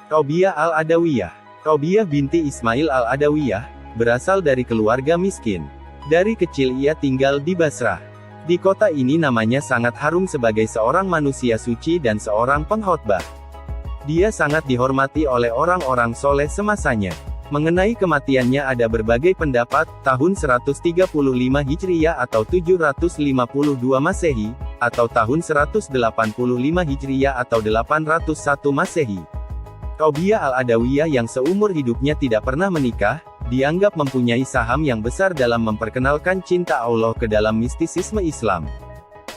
Robiah al-Adawiyah. Robiah binti Ismail al-Adawiyah, berasal dari keluarga miskin. Dari kecil ia tinggal di Basrah. Di kota ini namanya sangat harum sebagai seorang manusia suci dan seorang pengkhotbah. Dia sangat dihormati oleh orang-orang soleh semasanya. Mengenai kematiannya ada berbagai pendapat, tahun 135 Hijriah atau 752 Masehi, atau tahun 185 Hijriah atau 801 Masehi. Robiah al-Adawiyah yang seumur hidupnya tidak pernah menikah, dianggap mempunyai saham yang besar dalam memperkenalkan cinta Allah ke dalam mistisisme Islam.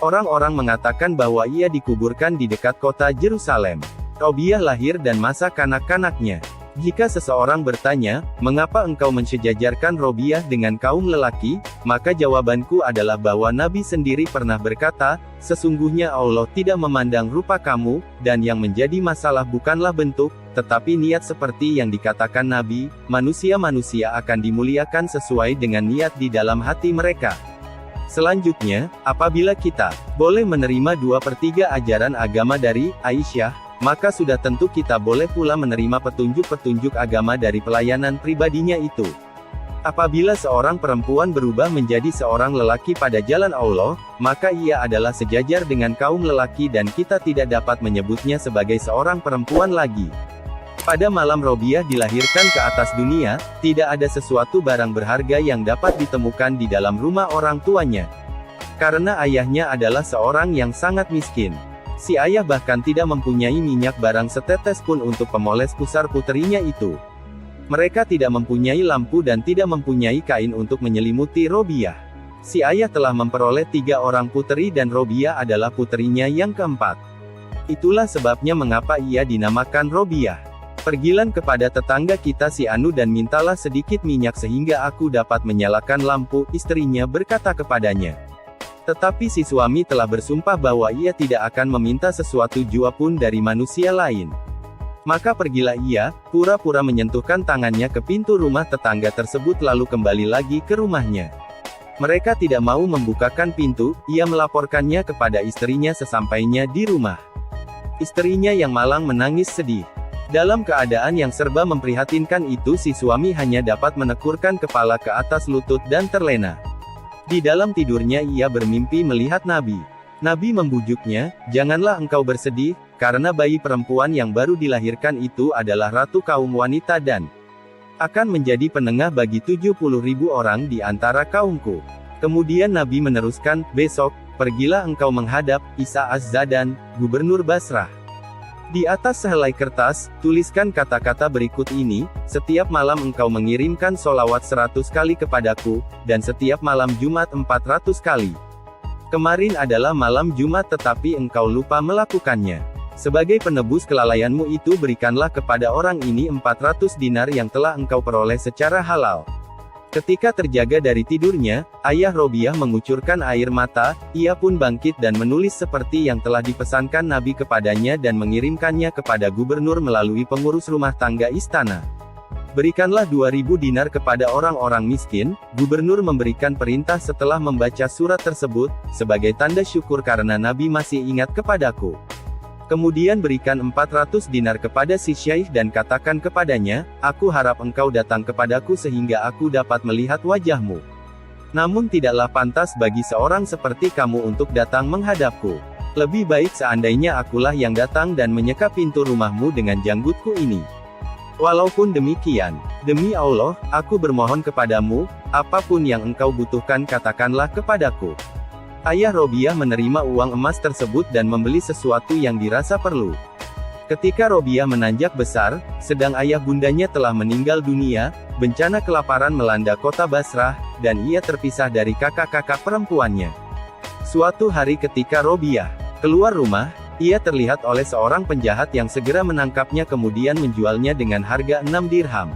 Orang-orang mengatakan bahwa ia dikuburkan di dekat kota Yerusalem. Robiah lahir dan masa kanak-kanaknya. Jika seseorang bertanya, mengapa engkau mensejajarkan Robiah dengan kaum lelaki, maka jawabanku adalah bahwa Nabi sendiri pernah berkata, sesungguhnya Allah tidak memandang rupa kamu, dan yang menjadi masalah bukanlah bentuk, tetapi niat seperti yang dikatakan Nabi, manusia-manusia akan dimuliakan sesuai dengan niat di dalam hati mereka. Selanjutnya, apabila kita boleh menerima 2/3 ajaran agama dari Aisyah, maka sudah tentu kita boleh pula menerima petunjuk-petunjuk agama dari pelayanan pribadinya itu. Apabila seorang perempuan berubah menjadi seorang lelaki pada jalan Allah, maka ia adalah sejajar dengan kaum lelaki dan kita tidak dapat menyebutnya sebagai seorang perempuan lagi. Pada malam Robiah dilahirkan ke atas dunia, tidak ada sesuatu barang berharga yang dapat ditemukan di dalam rumah orang tuanya. Karena ayahnya adalah seorang yang sangat miskin. Si ayah bahkan tidak mempunyai minyak barang setetes pun untuk pemoles pusar puterinya itu. Mereka tidak mempunyai lampu dan tidak mempunyai kain untuk menyelimuti Robiah. Si ayah telah memperoleh 3 orang puteri dan Robiah adalah puterinya yang keempat. Itulah sebabnya mengapa ia dinamakan Robiah. Pergilah kepada tetangga kita si Anu dan mintalah sedikit minyak sehingga aku dapat menyalakan lampu, istrinya berkata kepadanya. Tetapi si suami telah bersumpah bahwa ia tidak akan meminta sesuatu jua pun dari manusia lain. Maka pergilah ia, pura-pura menyentuhkan tangannya ke pintu rumah tetangga tersebut lalu kembali lagi ke rumahnya. Mereka tidak mau membukakan pintu, ia melaporkannya kepada istrinya sesampainya di rumah. Istrinya yang malang menangis sedih. Dalam keadaan yang serba memprihatinkan itu si suami hanya dapat menekurkan kepala ke atas lutut dan terlena. Di dalam tidurnya ia bermimpi melihat Nabi. Nabi membujuknya, janganlah engkau bersedih, karena bayi perempuan yang baru dilahirkan itu adalah ratu kaum wanita dan akan menjadi penengah bagi 70.000 orang di antara kaumku. Kemudian Nabi meneruskan, besok, pergilah engkau menghadap Isa Az-Zadan, gubernur Basrah. Di atas sehelai kertas, tuliskan kata-kata berikut ini, setiap malam engkau mengirimkan solawat 100 kali kepadaku, dan setiap malam Jumat 400 kali. Kemarin adalah malam Jumat tetapi engkau lupa melakukannya. Sebagai penebus kelalaianmu itu berikanlah kepada orang ini 400 dinar yang telah engkau peroleh secara halal. Ketika terjaga dari tidurnya, ayah Robiah mengucurkan air mata, ia pun bangkit dan menulis seperti yang telah dipesankan Nabi kepadanya dan mengirimkannya kepada gubernur melalui pengurus rumah tangga istana. Berikanlah 2.000 dinar kepada orang-orang miskin, gubernur memberikan perintah setelah membaca surat tersebut, sebagai tanda syukur karena Nabi masih ingat kepadaku. Kemudian berikan 400 dinar kepada si syaikh dan katakan kepadanya, aku harap engkau datang kepadaku sehingga aku dapat melihat wajahmu. Namun tidaklah pantas bagi seorang seperti kamu untuk datang menghadapku. Lebih baik seandainya akulah yang datang dan menyeka pintu rumahmu dengan janggutku ini. Walaupun demikian, demi Allah, aku bermohon kepadamu, apapun yang engkau butuhkan katakanlah kepadaku. Ayah Robiah menerima uang emas tersebut dan membeli sesuatu yang dirasa perlu. Ketika Robiah menanjak besar, sedang ayah bundanya telah meninggal dunia, bencana kelaparan melanda kota Basrah, dan ia terpisah dari kakak-kakak perempuannya. Suatu hari ketika Robiah keluar rumah, ia terlihat oleh seorang penjahat yang segera menangkapnya kemudian menjualnya dengan harga 6 dirham.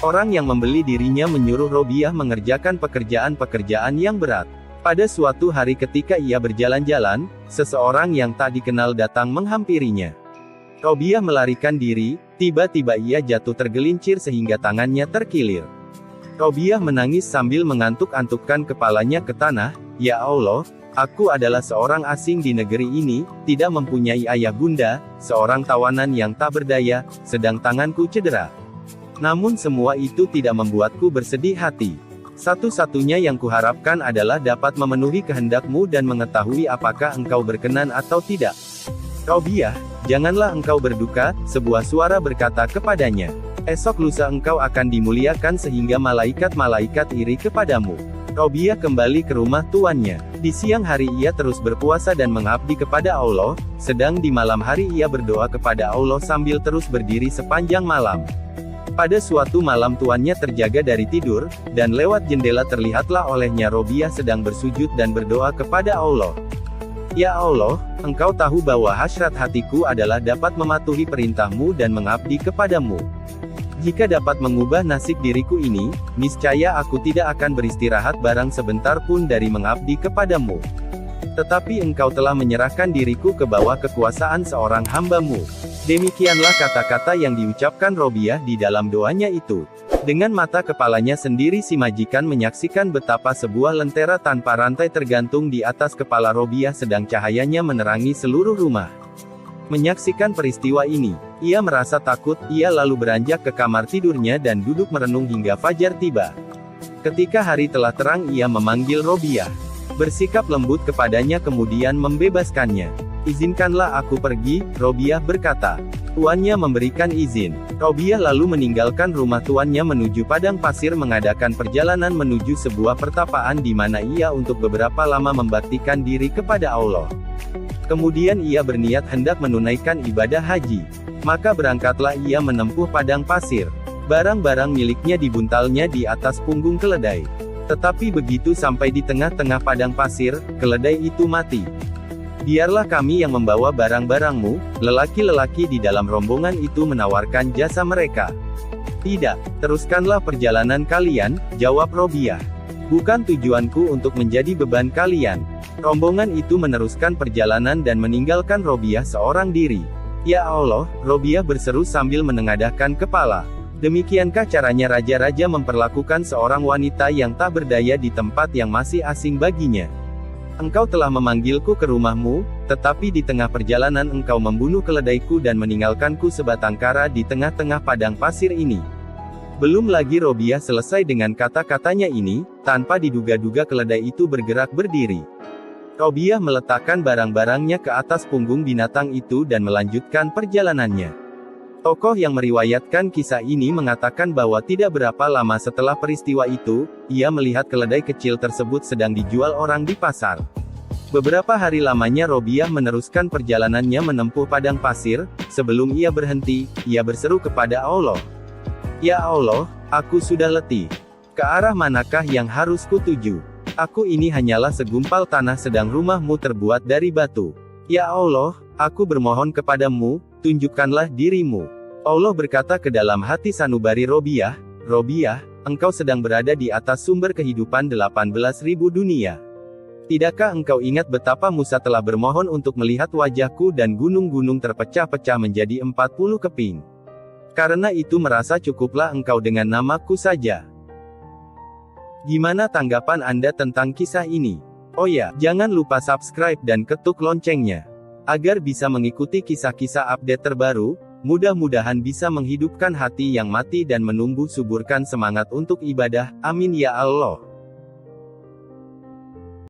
Orang yang membeli dirinya menyuruh Robiah mengerjakan pekerjaan-pekerjaan yang berat. Pada suatu hari ketika ia berjalan-jalan, seseorang yang tak dikenal datang menghampirinya. Robiah melarikan diri, tiba-tiba ia jatuh tergelincir sehingga tangannya terkilir. Robiah menangis sambil mengantuk-antukkan kepalanya ke tanah, ya Allah, Aku adalah seorang asing di negeri ini, tidak mempunyai ayah bunda, seorang tawanan yang tak berdaya, sedang tanganku cedera. Namun semua itu tidak membuatku bersedih hati. Satu-satunya yang kuharapkan adalah dapat memenuhi kehendakmu dan mengetahui apakah engkau berkenan atau tidak. Robiah, janganlah engkau berduka, sebuah suara berkata kepadanya. Esok lusa engkau akan dimuliakan sehingga malaikat-malaikat iri kepadamu. Robiah kembali ke rumah tuannya. Di siang hari ia terus berpuasa dan mengabdi kepada Allah, sedang di malam hari ia berdoa kepada Allah sambil terus berdiri sepanjang malam. Pada suatu malam tuannya terjaga dari tidur, dan lewat jendela terlihatlah olehnya Robiah sedang bersujud dan berdoa kepada Allah. Ya Allah, Engkau tahu bahwa hasrat hatiku adalah dapat mematuhi perintahmu dan mengabdi kepadamu. Jika dapat mengubah nasib diriku ini, niscaya aku tidak akan beristirahat barang sebentar pun dari mengabdi kepadamu. Tetapi engkau telah menyerahkan diriku ke bawah kekuasaan seorang hamba-Mu. Demikianlah kata-kata yang diucapkan Robiah di dalam doanya itu. Dengan mata kepalanya sendiri si majikan menyaksikan betapa sebuah lentera tanpa rantai tergantung di atas kepala Robiah sedang cahayanya menerangi seluruh rumah. Menyaksikan peristiwa ini, ia merasa takut, ia lalu beranjak ke kamar tidurnya dan duduk merenung hingga fajar tiba. Ketika hari telah terang ia memanggil Robiah. Bersikap lembut kepadanya kemudian membebaskannya. Izinkanlah aku pergi, Robiah berkata. Tuannya memberikan izin. Robiah lalu meninggalkan rumah tuannya menuju padang pasir mengadakan perjalanan menuju sebuah pertapaan di mana ia untuk beberapa lama membaktikan diri kepada Allah. Kemudian ia berniat hendak menunaikan ibadah haji. Maka berangkatlah ia menempuh padang pasir. Barang-barang miliknya dibuntalnya di atas punggung keledai. Tetapi begitu sampai di tengah-tengah padang pasir, keledai itu mati. Biarlah kami yang membawa barang-barangmu, lelaki-lelaki di dalam rombongan itu menawarkan jasa mereka. Tidak, teruskanlah perjalanan kalian, jawab Robiah. Bukan tujuanku untuk menjadi beban kalian. Rombongan itu meneruskan perjalanan dan meninggalkan Robiah seorang diri. Ya Allah, Robiah berseru sambil menengadahkan kepala. Demikiankah caranya raja-raja memperlakukan seorang wanita yang tak berdaya di tempat yang masih asing baginya? Engkau telah memanggilku ke rumahmu, tetapi di tengah perjalanan engkau membunuh keledaiku dan meninggalkanku sebatang kara di tengah-tengah padang pasir ini. Belum lagi Robiah selesai dengan kata-katanya ini, tanpa diduga-duga keledai itu bergerak berdiri. Robiah meletakkan barang-barangnya ke atas punggung binatang itu dan melanjutkan perjalanannya. Tokoh yang meriwayatkan kisah ini mengatakan bahwa tidak berapa lama setelah peristiwa itu, ia melihat keledai kecil tersebut sedang dijual orang di pasar. Beberapa hari lamanya Robiah meneruskan perjalanannya menempuh padang pasir. Sebelum ia berhenti, ia berseru kepada Allah. Ya Allah, aku sudah letih. Ke arah manakah yang harus kutuju? Aku ini hanyalah segumpal tanah sedang rumahmu terbuat dari batu. Ya Allah, aku bermohon kepadamu, tunjukkanlah dirimu. Allah berkata ke dalam hati sanubari Robiah, Robiah, engkau sedang berada di atas sumber kehidupan 18.000 dunia. Tidakkah engkau ingat betapa Musa telah bermohon untuk melihat wajahku dan gunung-gunung terpecah-pecah menjadi 40 keping? Karena itu merasa cukuplah engkau dengan namaku saja. Gimana tanggapan Anda tentang kisah ini? Oh ya, jangan lupa subscribe dan ketuk loncengnya. Agar bisa mengikuti kisah-kisah update terbaru, mudah-mudahan bisa menghidupkan hati yang mati dan menumbuh suburkan semangat untuk ibadah, amin ya Allah.